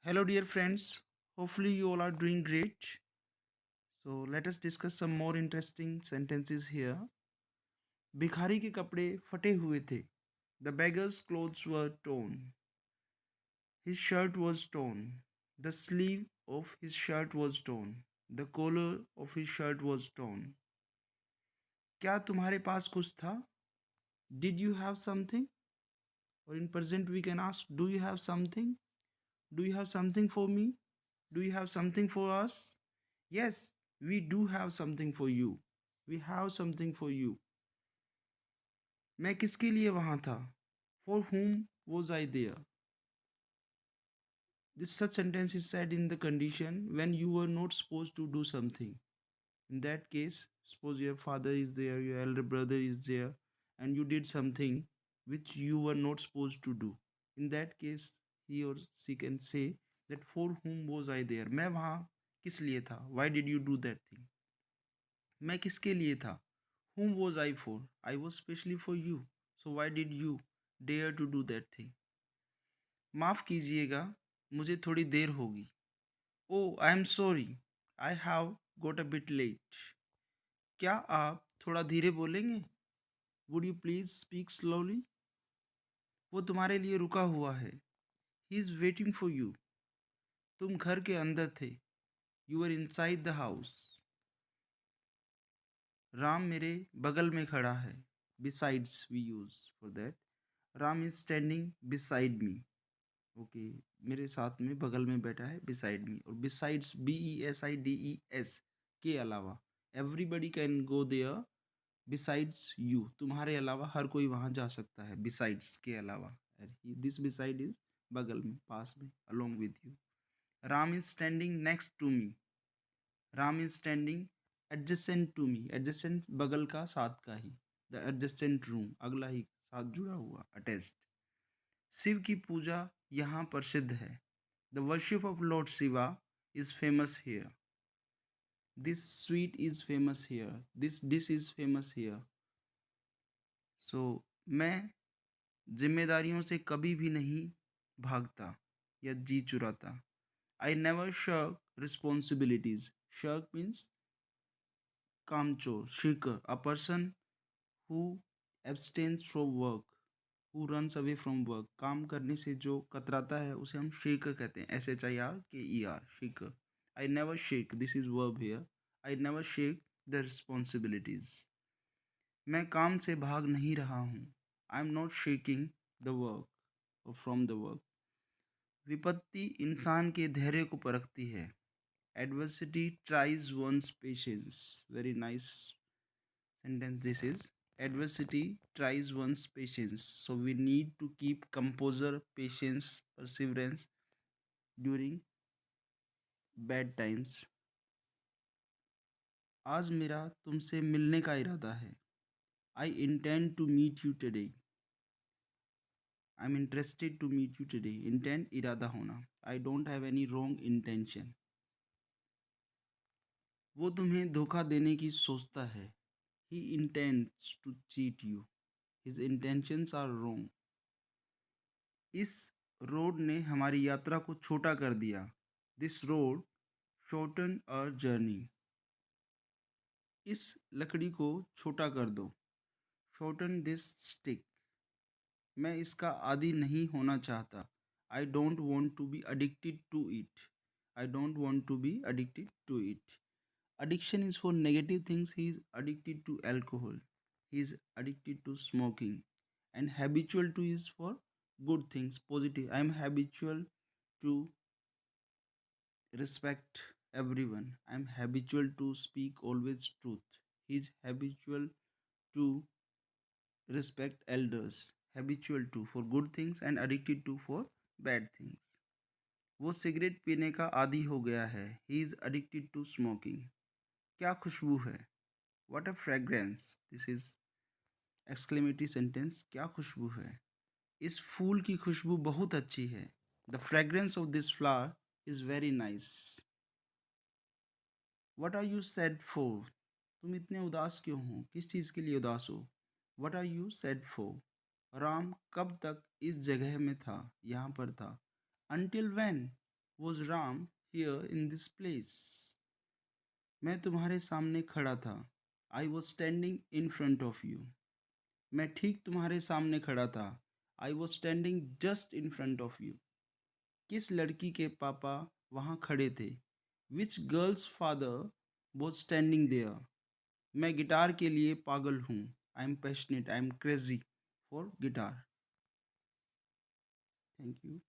Hello, dear friends. Hopefully, you all are doing great. So, let us discuss some more interesting sentences here. भिखारी के कपड़े फटे हुए थे. The beggar's clothes were torn. His shirt was torn. The sleeve of his shirt was torn. The collar of his shirt was torn. क्या तुम्हारे पास कुछ था? Did you have something? Or in present, we can ask, do you have something? Do you have something for me? Do you have something for us? Yes, we do have something for you. We have something for you. मैं किसके लिए वहाँ था? For whom was I there? This such sentence is said in the condition when you were not supposed to do something. In that case, suppose your father is there, your elder brother is there, and you did something which you were not supposed to do. In that case, he or she can say that for whom was I there? मैं वहाँ किस लिए था? Why did you do that thing? मैं किसके लिए था? Whom was I for? I was specially for you. So why did you dare to do that thing? माफ़ कीजिएगा, मुझे थोड़ी देर होगी. Oh, I am sorry. I have got a bit late. क्या आप थोड़ा धीरे बोलेंगे? Would you please speak slowly? वो तुम्हारे लिए रुका हुआ है. He is waiting for you. तुम घर के अंदर थे. You were inside the house. Ram मेरे बगल में खड़ा है. Besides we use for that. Ram is standing beside me. Okay, मेरे साथ में बगल में बैठा है. Beside me और besides BESIDES के अलावा. Everybody can go there. Besides you, तुम्हारे अलावा हर कोई वहाँ जा सकता है. Besides के अलावा. This beside is बगल में, पास में, along with you. Ram is standing next to me. Ram is standing adjacent to me. Adjacent बगल का, साथ का ही. The adjacent room, अगला ही साथ जुड़ा हुआ, attached. शिव की पूजा यहाँ प्रसिद्ध है. The worship of Lord Shiva is famous here. This sweet is famous here. This dish is famous here. So मैं जिम्मेदारियों से कभी भी नहीं भागता या जी चुराता. I never shirk responsibilities. Shirk means कामचोर, shirker, a person who abstains from work, who runs away from work. काम करने से जो कतराता है उसे हम shaker कहते हैं. SHIRKER, shaker. I never shake. This is verb here. I never shake the responsibilities. मैं काम से भाग नहीं रहा हूँ. I am not shaking the work or from the work. विपत्ति इंसान के धैर्य को परखती है. Adversity tries one's patience. Very nice sentence this is. Adversity tries one's patience. So we need to keep composure, patience, perseverance during bad times. आज मेरा तुमसे मिलने का इरादा है. I intend to meet you today. I'm interested to meet you today. Intent इरादा होना. I don't have any wrong intention. वो तुम्हें धोखा देने की सोचता है. He intends to cheat you. His intentions are wrong. इस रोड ने हमारी यात्रा को छोटा कर दिया. This road shortened our journey. इस लकड़ी को छोटा कर दो. Shorten this stick. मैं इसका आदी नहीं होना चाहता. I don't want to be addicted to it. I don't want to be addicted to it. Addiction is for negative things. He is addicted to alcohol. He is addicted to smoking. And habitual to is for good things, positive. I am habitual to respect everyone. I am habitual to speak always truth. He is habitual to respect elders. Habitual to for good things and addicted to for bad things. वो cigarette पीने का आदी हो गया है. He is addicted to smoking. क्या खुशबू है. What a fragrance. This is exclamatory sentence. क्या खुशबू है. इस फूल की खुशबू बहुत अच्छी है. The fragrance of this flower is very nice. What are you sad for? तुम इतने उदास क्यों हो. किस चीज़ के लिए उदास हो. What are you sad for? Ram कब तक इस जगह में था, यहाँ पर था. Until when? Was Ram here in this place? मैं तुम्हारे सामने खड़ा था. I was standing in front of you. मैं ठीक तुम्हारे सामने खड़ा था. I was standing just in front of you. किस लड़की के पापा वहाँ खड़े थे? Which girl's father was standing there? मैं गिटार के लिए पागल हूँ. I am passionate. I am crazy for guitar. Thank you.